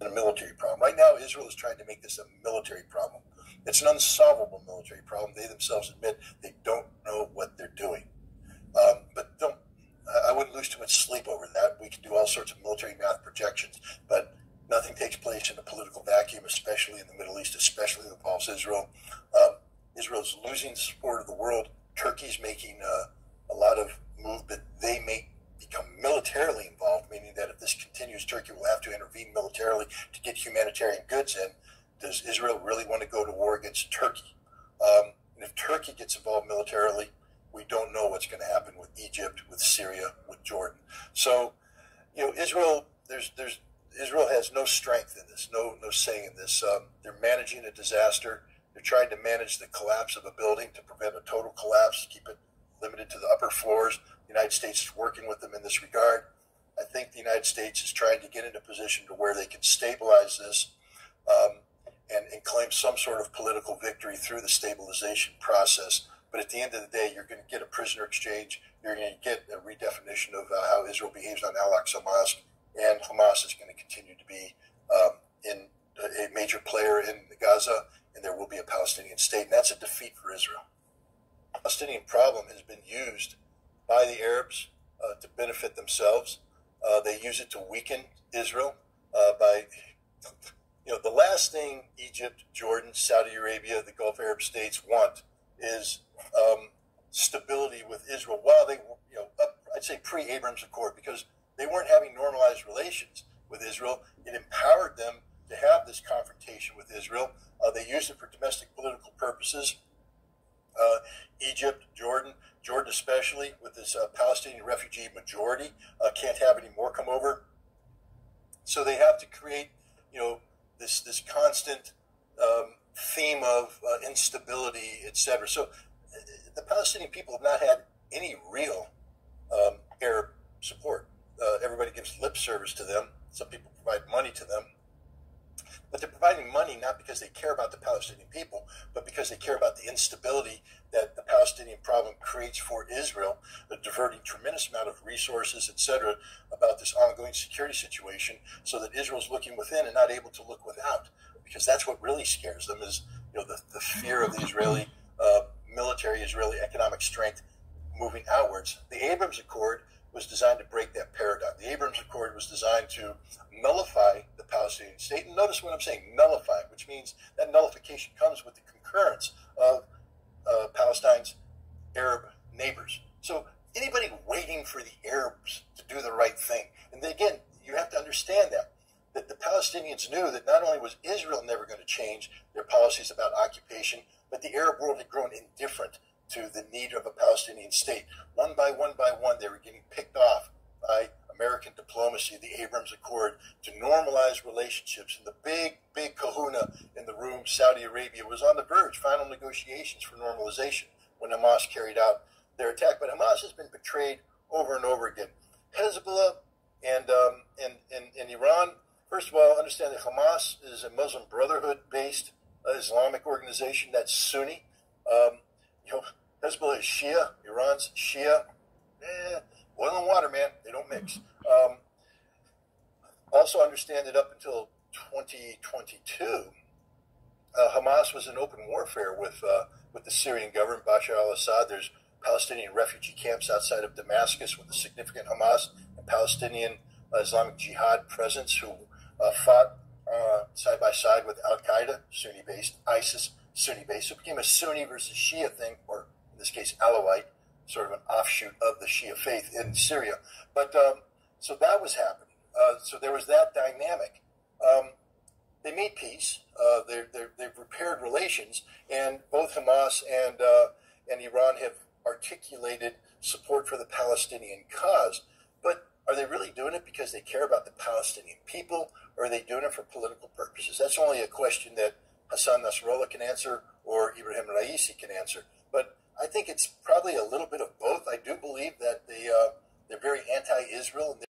a military problem. Right now, Israel is trying to make this a military problem. It's an unsolvable military problem. They themselves admit they don't know what they're doing. But I wouldn't lose too much sleep over that. We can do all sorts of military math projections, but nothing takes place in a political vacuum, especially in the Middle East, especially in the involves Israel. Israel's losing the support of the world. Turkey's making a lot of movement. They may become militarily involved, meaning that if this continues, Turkey will have to intervene militarily to get humanitarian goods in. Does Israel really want to go to war against Turkey? And if Turkey gets involved militarily, we don't know what's going to happen with Egypt, with Syria, with Jordan. So, Israel, Israel has no strength in this, no say in this. They're managing a disaster. They're trying to manage the collapse of a building to prevent a total collapse, to keep it limited to the upper floors. The United States is working with them in this regard. I think the United States is trying to get into a position to where they can stabilize this and claim some sort of political victory through the stabilization process. But at the end of the day, you're going to get a prisoner exchange. You're going to get a redefinition of how Israel behaves on Al-Aqsa Mosque, and Hamas is going to continue to be in a major player in Gaza, and there will be a Palestinian state, and that's a defeat for Israel. The Palestinian problem has been used by the Arabs to benefit themselves. They use it to weaken Israel the last thing Egypt, Jordan, Saudi Arabia, the Gulf Arab states want is stability with Israel while they, I'd say pre-Abrams Accord, because they weren't having normalized relations with Israel. It empowered them to have this confrontation with Israel. They used it for domestic political purposes. Egypt, Jordan especially, with this Palestinian refugee majority, can't have any more come over. So they have to create, this constant theme of instability, etc. So the Palestinian people have not had any real Arab support. Everybody gives lip service to them. Some people provide money to them. But they're providing money not because they care about the Palestinian people, but because they care about the instability that the Palestinian problem creates for Israel, diverting tremendous amount of resources, etc., about this ongoing security situation, so that Israel's looking within and not able to look without. Because that's what really scares them is, the fear of the Israeli military, Israeli economic strength moving outwards. The Abrams Accord was designed to break that paradigm. The Abrams Accord was designed to nullify the Palestinian state. And notice what I'm saying, nullify, which means that nullification comes with the concurrence of Palestine's Arab neighbors. So anybody waiting for the Arabs to do the right thing, and again, you have to understand that the Palestinians knew that not only was Israel never going to change their policies about occupation, but the Arab world had grown indifferent to the need of a Palestinian state. One by one, they were getting picked off by American diplomacy, the Abrams Accord, to normalize relationships. And the big kahuna in the room, Saudi Arabia, was on the verge, final negotiations for normalization when Hamas carried out their attack. But Hamas has been betrayed over and over again. Hezbollah and Iran, first of all, understand that Hamas is a Muslim Brotherhood-based Islamic organization that's Sunni. Hezbollah is Shia, Iran's Shia. Oil and water, man, they don't mix. Also understand that up until 2022, Hamas was in open warfare with the Syrian government, Bashar al-Assad. There's Palestinian refugee camps outside of Damascus with a significant Hamas and Palestinian Islamic Jihad presence who fought side by side with Al-Qaeda, Sunni-based, ISIS, Sunni-based. So it became a Sunni versus Shia thing, or in this case, Alawite, sort of an offshoot of the Shia faith in Syria. But so that was happening. So there was that dynamic. They made peace. They've repaired relations, and both Hamas and Iran have articulated support for the Palestinian cause. But are they really doing it because they care about the Palestinian people, or are they doing it for political purposes? That's only a question that Hassan Nasrallah can answer or Ibrahim Raisi can answer. But I think it's probably a little bit of both. I do believe that they're very anti-Israel, and